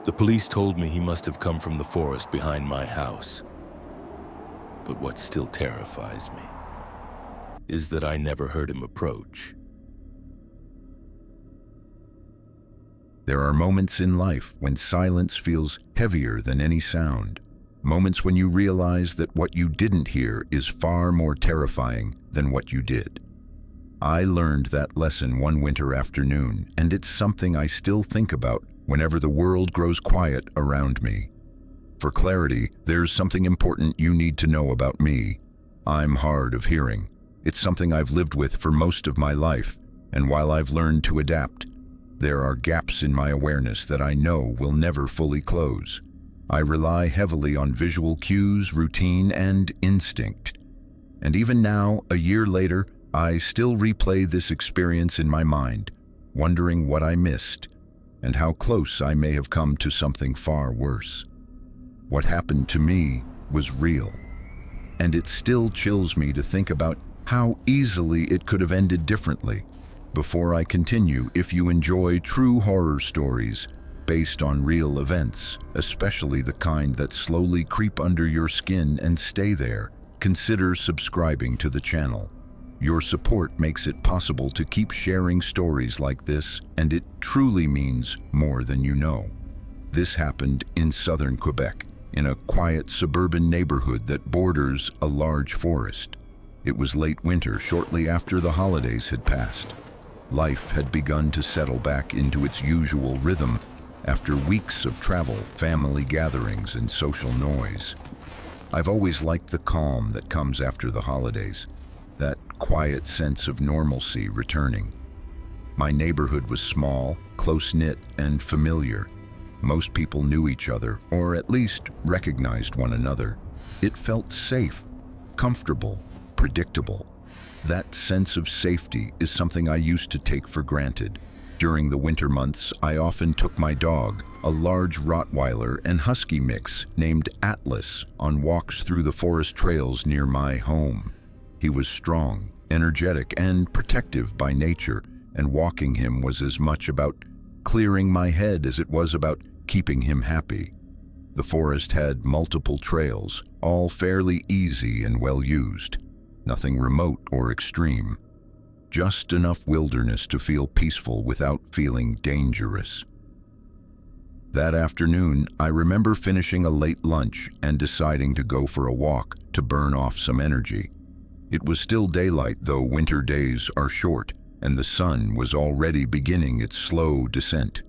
The police told me he must have come from the forest behind my house. But what still terrifies me is that I never heard him approach. There are moments in life when silence feels heavier than any sound. Moments when you realize that what you didn't hear is far more terrifying than what you did. I learned that lesson one winter afternoon, and it's something I still think about whenever the world grows quiet around me. For clarity, there's something important you need to know about me. I'm hard of hearing. It's something I've lived with for most of my life, and while I've learned to adapt, there are gaps in my awareness that I know will never fully close. I rely heavily on visual cues, routine, and instinct. And even now, a year later, I still replay this experience in my mind, wondering what I missed and how close I may have come to something far worse. What happened to me was real, and it still chills me to think about how easily it could have ended differently. Before I continue, if you enjoy true horror stories based on real events, especially the kind that slowly creep under your skin and stay there, consider subscribing to the channel. Your support makes it possible to keep sharing stories like this, and it truly means more than you know. This happened in southern Quebec, in a quiet suburban neighborhood that borders a large forest. It was late winter, shortly after the holidays had passed. Life had begun to settle back into its usual rhythm after weeks of travel, family gatherings, and social noise. I've always liked the calm that comes after the holidays, that quiet sense of normalcy returning. My neighborhood was small, close-knit, and familiar. Most people knew each other, or at least recognized one another. It felt safe, comfortable, predictable. That sense of safety is something I used to take for granted. During the winter months, I often took my dog, a large Rottweiler and Husky mix named Atlas, on walks through the forest trails near my home. He was strong, energetic, and protective by nature, and walking him was as much about clearing my head as it was about keeping him happy. The forest had multiple trails, all fairly easy and well used. Nothing remote or extreme. Just enough wilderness to feel peaceful without feeling dangerous. That afternoon, I remember finishing a late lunch and deciding to go for a walk to burn off some energy. It was still daylight, though winter days are short, and the sun was already beginning its slow descent.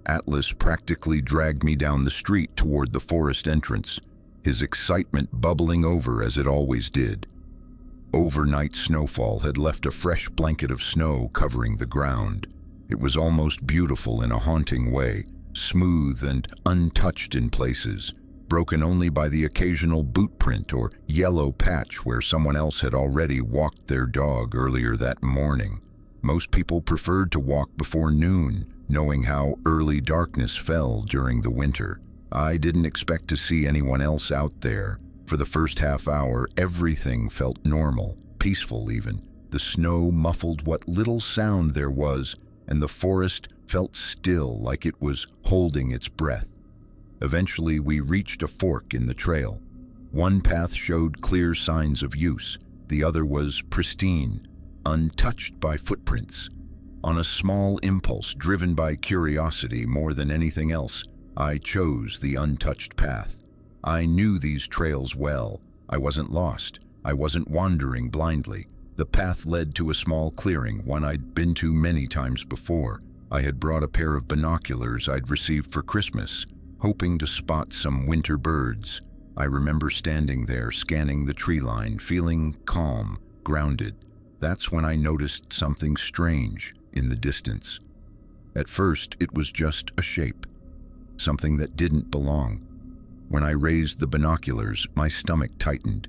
Atlas practically dragged me down the street toward the forest entrance, his excitement bubbling over as it always did. Overnight snowfall had left a fresh blanket of snow covering the ground. It was almost beautiful in a haunting way, smooth and untouched in places, broken only by the occasional boot print or yellow patch where someone else had already walked their dog earlier that morning. Most people preferred to walk before noon, knowing how early darkness fell during the winter. I didn't expect to see anyone else out there. For the first half hour, everything felt normal, peaceful even. The snow muffled what little sound there was, and the forest felt still, like it was holding its breath. Eventually, we reached a fork in the trail. One path showed clear signs of use. The other was pristine, untouched by footprints. On a small impulse, driven by curiosity more than anything else, I chose the untouched path. I knew these trails well. I wasn't lost. I wasn't wandering blindly. The path led to a small clearing, one I'd been to many times before. I had brought a pair of binoculars I'd received for Christmas, hoping to spot some winter birds. I remember standing there, scanning the tree line, feeling calm, grounded. That's when I noticed something strange in the distance. At first, it was just a shape, something that didn't belong. When I raised the binoculars, my stomach tightened.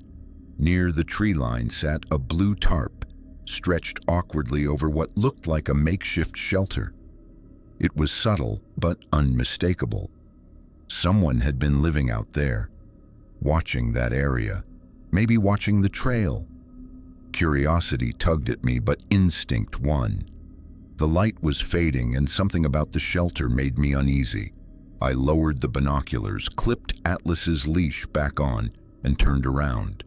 Near the tree line sat a blue tarp, stretched awkwardly over what looked like a makeshift shelter. It was subtle, but unmistakable. Someone had been living out there, watching that area, maybe watching the trail. Curiosity tugged at me, but instinct won. The light was fading, and something about the shelter made me uneasy. I lowered the binoculars, clipped Atlas's leash back on, and turned around.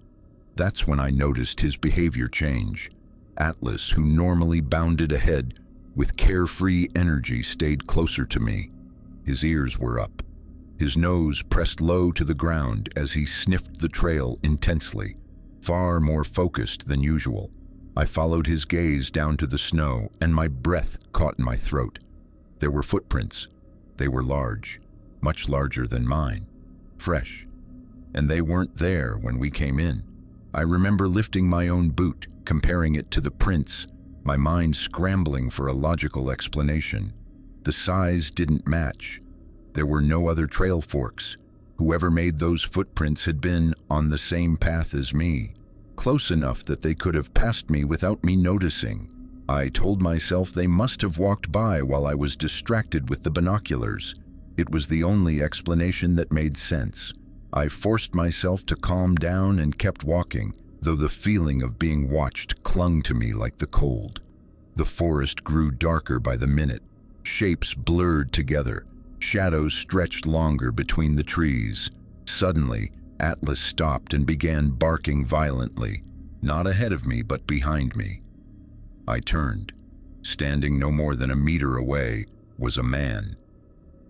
That's when I noticed his behavior change. Atlas, who normally bounded ahead, with carefree energy stayed closer to me. His ears were up. His nose pressed low to the ground as he sniffed the trail intensely, far more focused than usual. I followed his gaze down to the snow, and my breath caught in my throat. There were footprints. They were large, much larger than mine, fresh, and they weren't there when we came in. I remember lifting my own boot, comparing it to the prints, my mind scrambling for a logical explanation. The size didn't match. There were no other trail forks. Whoever made those footprints had been on the same path as me, close enough that they could have passed me without me noticing. I told myself they must have walked by while I was distracted with the binoculars. It was the only explanation that made sense. I forced myself to calm down and kept walking, though the feeling of being watched clung to me like the cold. The forest grew darker by the minute. Shapes blurred together. Shadows stretched longer between the trees. Suddenly, Atlas stopped and began barking violently, not ahead of me but behind me. I turned. Standing no more than a meter away was a man.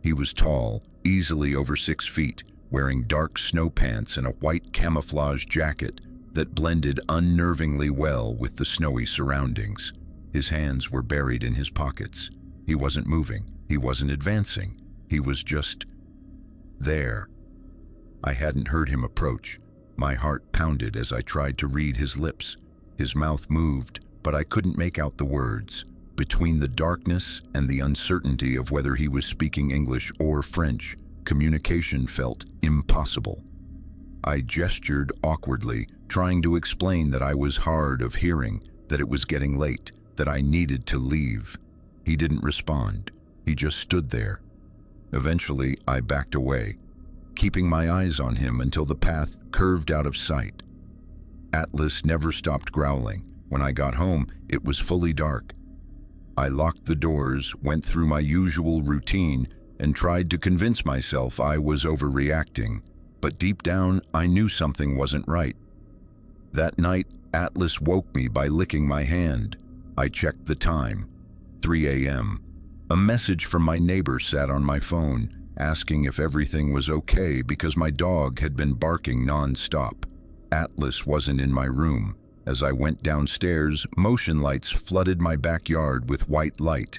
He was tall, easily over 6 feet, wearing dark snow pants and a white camouflage jacket that blended unnervingly well with the snowy surroundings. His hands were buried in his pockets. He wasn't moving. He wasn't advancing. He was just there. I hadn't heard him approach. My heart pounded as I tried to read his lips. His mouth moved, but I couldn't make out the words. Between the darkness and the uncertainty of whether he was speaking English or French, communication felt impossible. I gestured awkwardly, trying to explain that I was hard of hearing, that it was getting late, that I needed to leave. He didn't respond. He just stood there. Eventually, I backed away, keeping my eyes on him until the path curved out of sight. Atlas never stopped growling. When I got home, it was fully dark. I locked the doors, went through my usual routine, and tried to convince myself I was overreacting. But deep down, I knew something wasn't right. That night, Atlas woke me by licking my hand. I checked the time, 3 a.m. A message from my neighbor sat on my phone, asking if everything was okay because my dog had been barking non-stop. Atlas wasn't in my room. As I went downstairs, motion lights flooded my backyard with white light.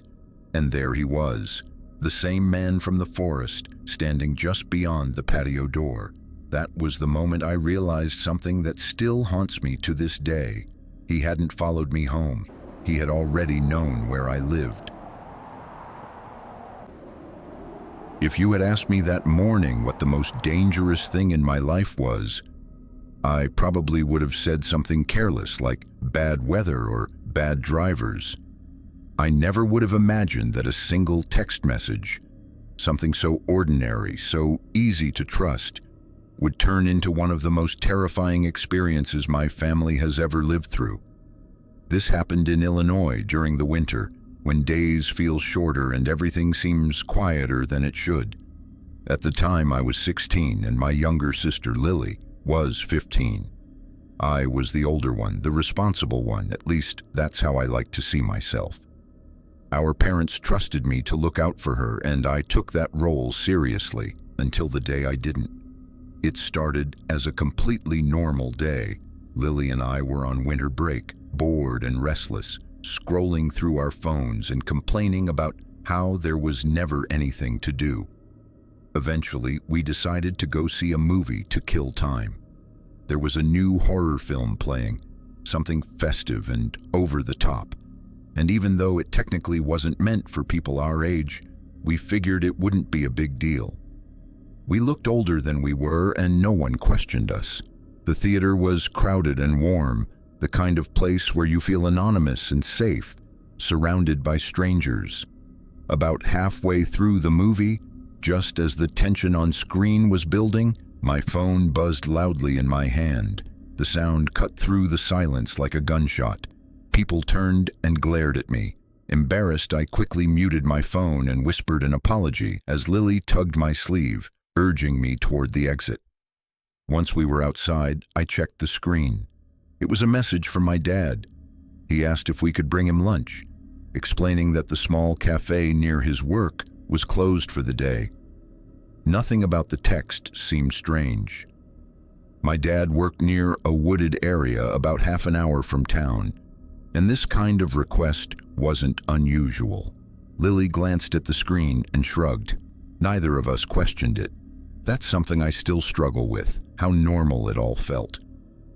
And there he was, the same man from the forest, standing just beyond the patio door. That was the moment I realized something that still haunts me to this day. He hadn't followed me home. He had already known where I lived. If you had asked me that morning what the most dangerous thing in my life was, I probably would have said something careless like bad weather or bad drivers. I never would have imagined that a single text message, something so ordinary, so easy to trust, would turn into one of the most terrifying experiences my family has ever lived through. This happened in Illinois during the winter, when days feel shorter and everything seems quieter than it should. At the time, I was 16 and my younger sister Lily was 15. I was the older one, the responsible one, at least that's how I like to see myself. Our parents trusted me to look out for her, and I took that role seriously until the day I didn't. It started as a completely normal day. Lily and I were on winter break, bored and restless, scrolling through our phones and complaining about how there was never anything to do. Eventually, we decided to go see a movie to kill time. There was a new horror film playing, something festive and over the top. And even though it technically wasn't meant for people our age, we figured it wouldn't be a big deal. We looked older than we were, and no one questioned us. The theater was crowded and warm, the kind of place where you feel anonymous and safe, surrounded by strangers. About halfway through the movie, just as the tension on screen was building, my phone buzzed loudly in my hand. The sound cut through the silence like a gunshot. People turned and glared at me. Embarrassed, I quickly muted my phone and whispered an apology as Lily tugged my sleeve, urging me toward the exit. Once we were outside, I checked the screen. It was a message from my dad. He asked if we could bring him lunch, explaining that the small cafe near his work was closed for the day. Nothing about the text seemed strange. My dad worked near a wooded area about half an hour from town, and this kind of request wasn't unusual. Lily glanced at the screen and shrugged. Neither of us questioned it. That's something I still struggle with, how normal it all felt.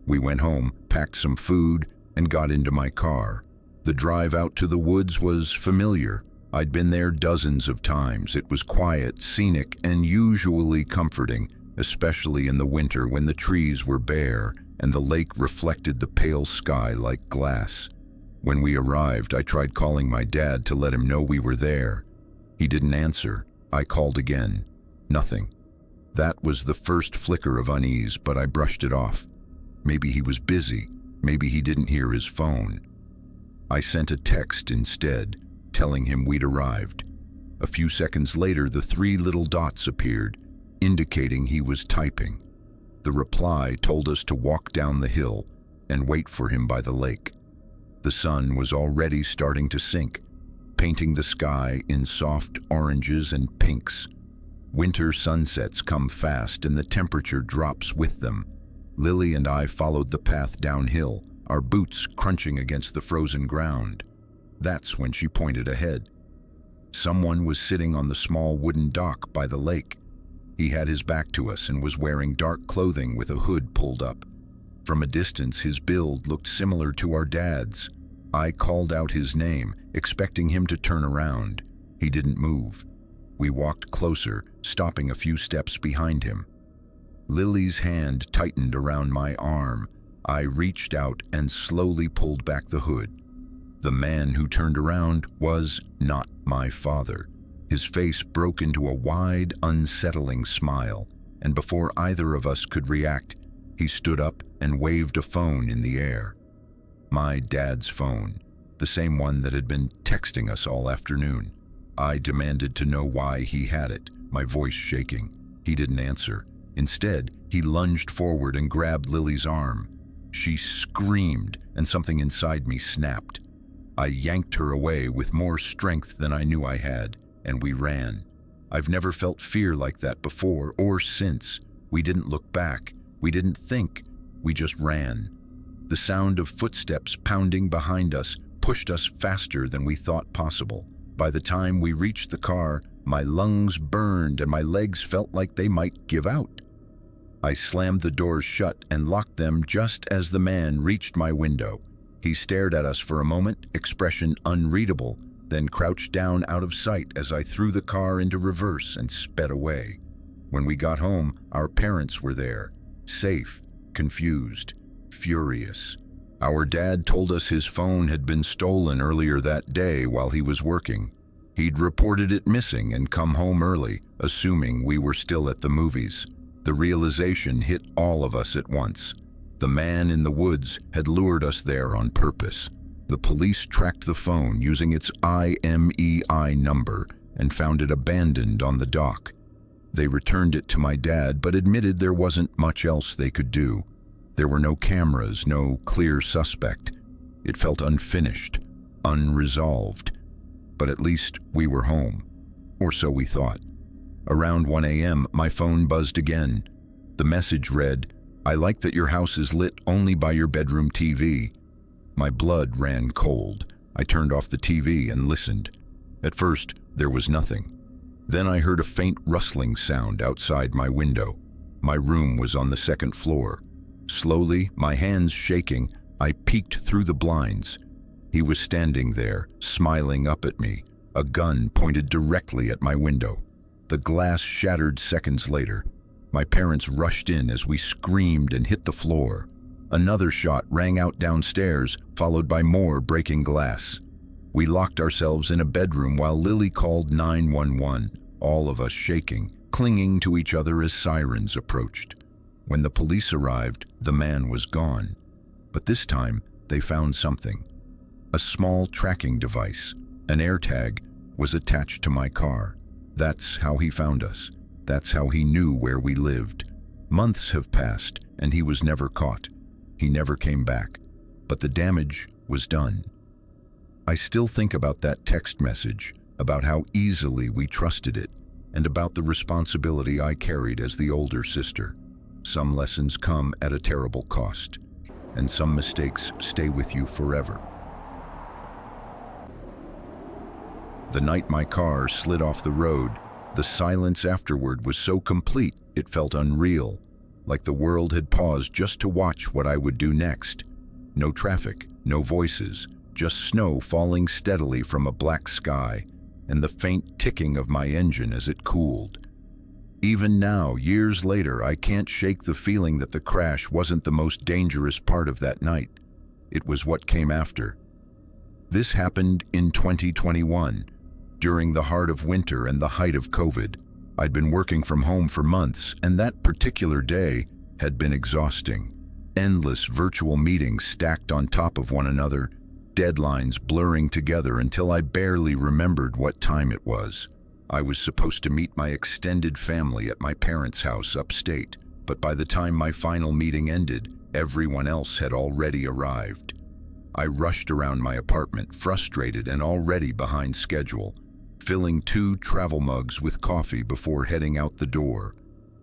We went home, packed some food, and got into my car. The drive out to the woods was familiar. I'd been there dozens of times. It was quiet, scenic, and usually comforting, especially in the winter when the trees were bare and the lake reflected the pale sky like glass. When we arrived, I tried calling my dad to let him know we were there. He didn't answer. I called again. Nothing. That was the first flicker of unease, but I brushed it off. Maybe he was busy. Maybe he didn't hear his phone. I sent a text instead, telling him we'd arrived. A few seconds later, the 3 little dots appeared, indicating he was typing. The reply told us to walk down the hill and wait for him by the lake. The sun was already starting to sink, painting the sky in soft oranges and pinks. Winter sunsets come fast and the temperature drops with them. Lily and I followed the path downhill, our boots crunching against the frozen ground. That's when she pointed ahead. Someone was sitting on the small wooden dock by the lake. He had his back to us and was wearing dark clothing with a hood pulled up. From a distance, his build looked similar to our dad's. I called out his name, expecting him to turn around. He didn't move. We walked closer, stopping a few steps behind him. Lily's hand tightened around my arm. I reached out and slowly pulled back the hood. The man who turned around was not my father. His face broke into a wide, unsettling smile, and before either of us could react, he stood up and waved a phone in the air. My dad's phone, the same one that had been texting us all afternoon. I demanded to know why he had it, my voice shaking. He didn't answer. Instead, he lunged forward and grabbed Lily's arm. She screamed, and something inside me snapped. I yanked her away with more strength than I knew I had, and we ran. I've never felt fear like that before or since. We didn't look back. We didn't think. We just ran. The sound of footsteps pounding behind us pushed us faster than we thought possible. By the time we reached the car, my lungs burned and my legs felt like they might give out. I slammed the doors shut and locked them just as the man reached my window. He stared at us for a moment, expression unreadable, then crouched down out of sight as I threw the car into reverse and sped away. When we got home, our parents were there, safe, confused, furious. Our dad told us his phone had been stolen earlier that day while he was working. He'd reported it missing and come home early, assuming we were still at the movies. The realization hit all of us at once. The man in the woods had lured us there on purpose. The police tracked the phone using its IMEI number and found it abandoned on the dock. They returned it to my dad, but admitted there wasn't much else they could do. There were no cameras, no clear suspect. It felt unfinished, unresolved. But at least we were home, or so we thought. Around 1 a.m., my phone buzzed again. The message read, "I like that your house is lit only by your bedroom TV." My blood ran cold. I turned off the TV and listened. At first, there was nothing. Then I heard a faint rustling sound outside my window. My room was on the second floor. Slowly, my hands shaking, I peeked through the blinds. He was standing there, smiling up at me, a gun pointed directly at my window. The glass shattered seconds later. My parents rushed in as we screamed and hit the floor. Another shot rang out downstairs, followed by more breaking glass. We locked ourselves in a bedroom while Lily called 911, all of us shaking, clinging to each other as sirens approached. When the police arrived, the man was gone. But this time, they found something. A small tracking device. An AirTag was attached to my car. That's how he found us. That's how he knew where we lived. Months have passed, and he was never caught. He never came back. But the damage was done. I still think about that text message, about how easily we trusted it, and about the responsibility I carried as the older sister. Some lessons come at a terrible cost, and some mistakes stay with you forever. The night my car slid off the road, the silence afterward was so complete it felt unreal, like the world had paused just to watch what I would do next. No traffic, no voices, just snow falling steadily from a black sky, and the faint ticking of my engine as it cooled. Even now, years later, I can't shake the feeling that the crash wasn't the most dangerous part of that night. It was what came after. This happened in 2021, during the heart of winter and the height of COVID. I'd been working from home for months, and that particular day had been exhausting. Endless virtual meetings stacked on top of one another, deadlines blurring together until I barely remembered what time it was. I was supposed to meet my extended family at my parents' house upstate, but by the time my final meeting ended, everyone else had already arrived. I rushed around my apartment, frustrated and already behind schedule, filling 2 travel mugs with coffee before heading out the door.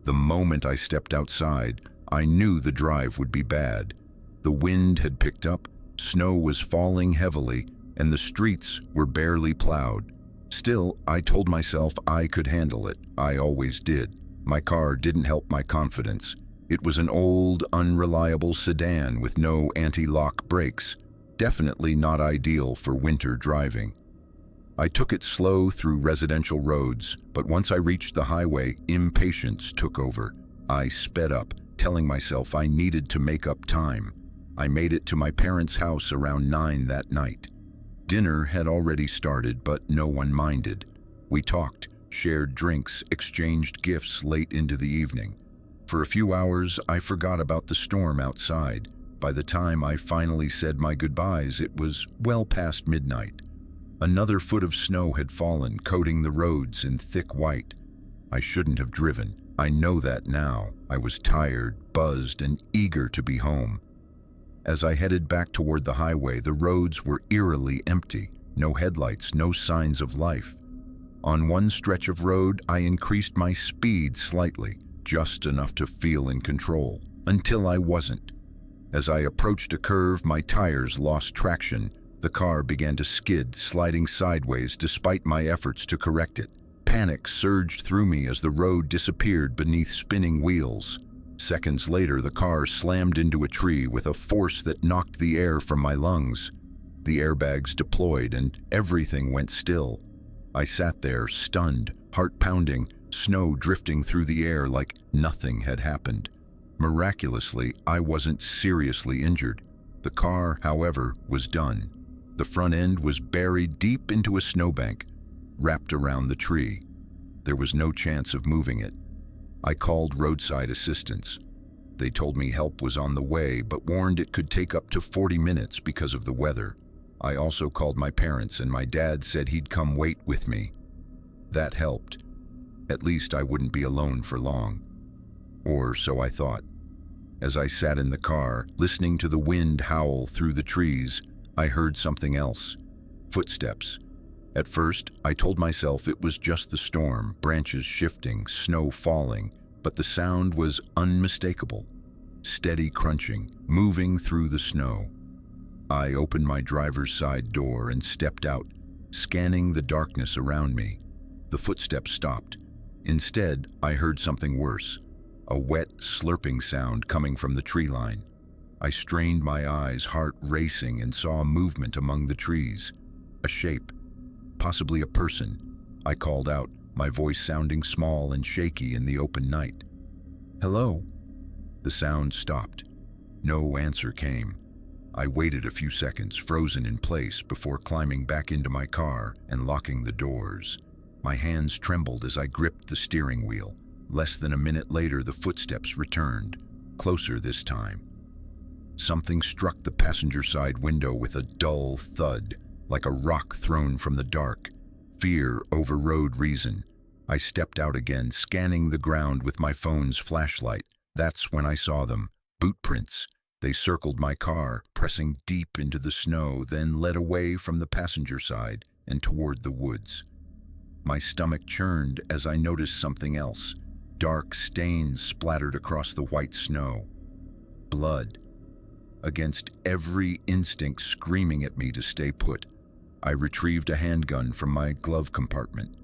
The moment I stepped outside, I knew the drive would be bad. The wind had picked up, snow was falling heavily, and the streets were barely plowed. Still, I told myself I could handle it. I always did. My car didn't help my confidence. It was an old, unreliable sedan with no anti-lock brakes, definitely not ideal for winter driving. I took it slow through residential roads, but once I reached the highway, impatience took over. I sped up, telling myself I needed to make up time. I made it to my parents' house around 9 that night. Dinner had already started, but no one minded. We talked, shared drinks, exchanged gifts late into the evening. For a few hours, I forgot about the storm outside. By the time I finally said my goodbyes, it was well past midnight. Another foot of snow had fallen, coating the roads in thick white. I shouldn't have driven. I know that now. I was tired, buzzed, and eager to be home. As I headed back toward the highway, the roads were eerily empty. No headlights, no signs of life. On one stretch of road, I increased my speed slightly, just enough to feel in control, until I wasn't. As I approached a curve, my tires lost traction. The car began to skid, sliding sideways despite my efforts to correct it. Panic surged through me as the road disappeared beneath spinning wheels. Seconds later, the car slammed into a tree with a force that knocked the air from my lungs. The airbags deployed and everything went still. I sat there, stunned, heart pounding, snow drifting through the air like nothing had happened. Miraculously, I wasn't seriously injured. The car, however, was done. The front end was buried deep into a snowbank, wrapped around the tree. There was no chance of moving it. I called roadside assistance. They told me help was on the way, but warned it could take up to 40 minutes because of the weather. I also called my parents, and my dad said he'd come wait with me. That helped. At least I wouldn't be alone for long. Or so I thought. As I sat in the car, listening to the wind howl through the trees, I heard something else. Footsteps. At first, I told myself it was just the storm, branches shifting, snow falling, but the sound was unmistakable. Steady crunching, moving through the snow. I opened my driver's side door and stepped out, scanning the darkness around me. The footsteps stopped. Instead, I heard something worse. A wet, slurping sound coming from the tree line. I strained my eyes, heart racing, and saw a movement among the trees. A shape. Possibly a person. I called out, my voice sounding small and shaky in the open night. "Hello?" The sound stopped. No answer came. I waited a few seconds, frozen in place, before climbing back into my car and locking the doors. My hands trembled as I gripped the steering wheel. Less than a minute later, the footsteps returned, closer this time. Something struck the passenger side window with a dull thud. like a rock thrown from the dark. Fear overrode reason. I stepped out again, scanning the ground with my phone's flashlight. That's when I saw them. Boot prints. They circled my car, pressing deep into the snow, then led away from the passenger side and toward the woods. My stomach churned as I noticed something else. Dark stains splattered across the white snow. Blood. Against every instinct screaming at me to stay put, I retrieved a handgun from my glove compartment.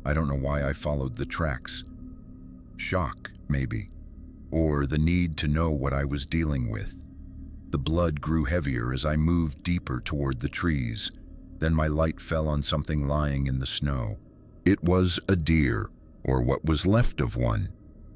I don't know why I followed the tracks. Shock, maybe. Or the need to know what I was dealing with. The blood grew heavier as I moved deeper toward the trees. Then my light fell on something lying in the snow. It was a deer, or what was left of one.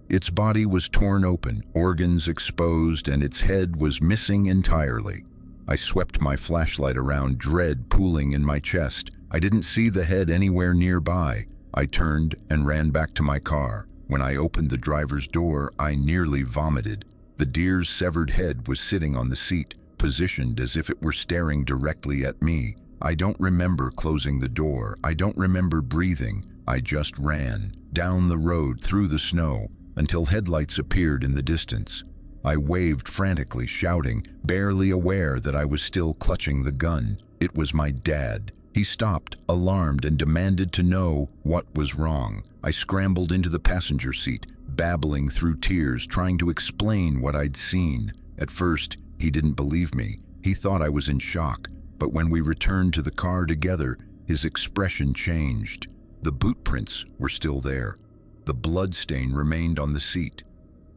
Its body was torn open, organs exposed, and its head was missing entirely. I swept my flashlight around, dread pooling in my chest. I didn't see the head anywhere nearby. I turned and ran back to my car. When I opened the driver's door, I nearly vomited. The deer's severed head was sitting on the seat, positioned as if it were staring directly at me. I don't remember closing the door. I don't remember breathing. I just ran, down the road through the snow, until headlights appeared in the distance. I waved frantically, shouting, barely aware that I was still clutching the gun. It was my dad. He stopped, alarmed, and demanded to know what was wrong. I scrambled into the passenger seat, babbling through tears, trying to explain what I'd seen. At first, he didn't believe me. He thought I was in shock. But when we returned to the car together, his expression changed. The boot prints were still there. The blood stain remained on the seat.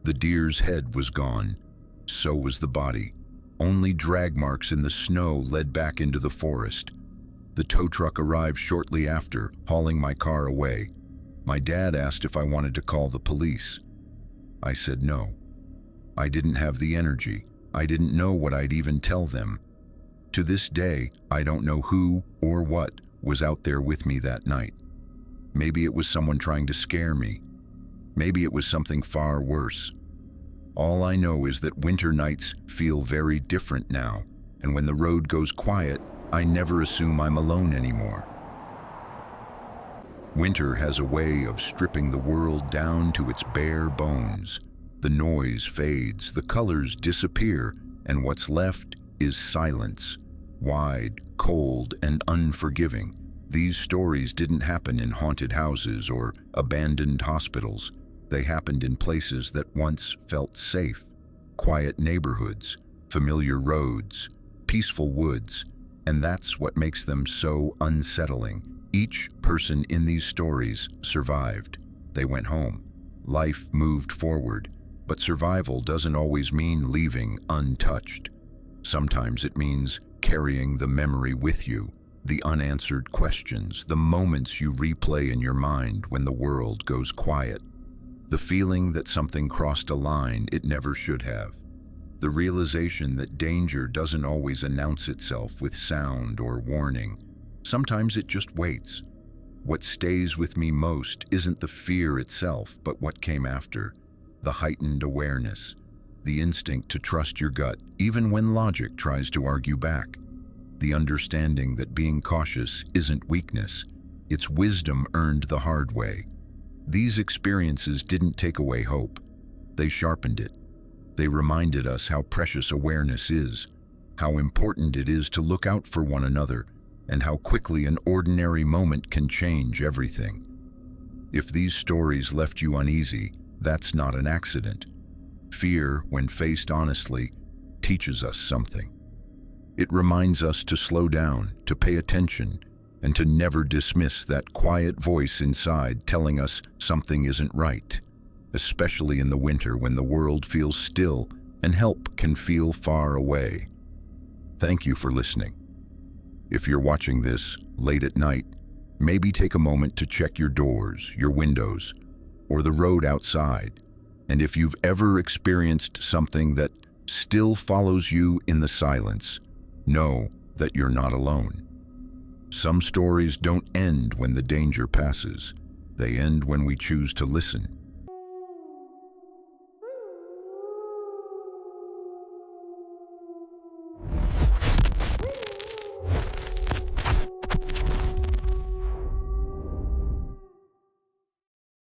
The deer's head was gone. So was the body. Only drag marks in the snow led back into the forest. The tow truck arrived shortly after, hauling my car away. My dad asked if I wanted to call the police. I said no. I didn't have the energy. I didn't know what I'd even tell them. To this day, I don't know who or what was out there with me that night. Maybe it was someone trying to scare me. Maybe it was something far worse. All I know is that winter nights feel very different now, and when the road goes quiet, I never assume I'm alone anymore. Winter has a way of stripping the world down to its bare bones. The noise fades, the colors disappear, and what's left is silence, wide, cold, and unforgiving. These stories didn't happen in haunted houses or abandoned hospitals. They happened in places that once felt safe. Quiet neighborhoods, familiar roads, peaceful woods, and that's what makes them so unsettling. Each person in these stories survived. They went home. Life moved forward, but survival doesn't always mean leaving untouched. Sometimes it means carrying the memory with you, the unanswered questions, the moments you replay in your mind when the world goes quiet, the feeling that something crossed a line it never should have, the realization that danger doesn't always announce itself with sound or warning. Sometimes it just waits. What stays with me most isn't the fear itself, but what came after, the heightened awareness, the instinct to trust your gut, even when logic tries to argue back. The understanding that being cautious isn't weakness, it's wisdom earned the hard way. These experiences didn't take away hope. They sharpened it. They reminded us how precious awareness is, how important it is to look out for one another, and how quickly an ordinary moment can change everything. If these stories left you uneasy, that's not an accident. Fear, when faced honestly, teaches us something. It reminds us to slow down, to pay attention, and to never dismiss that quiet voice inside telling us something isn't right, especially in the winter when the world feels still and help can feel far away. Thank you for listening. If you're watching this late at night, maybe take a moment to check your doors, your windows, or the road outside. And if you've ever experienced something that still follows you in the silence, know that you're not alone. Some stories don't end when the danger passes. They end when we choose to listen.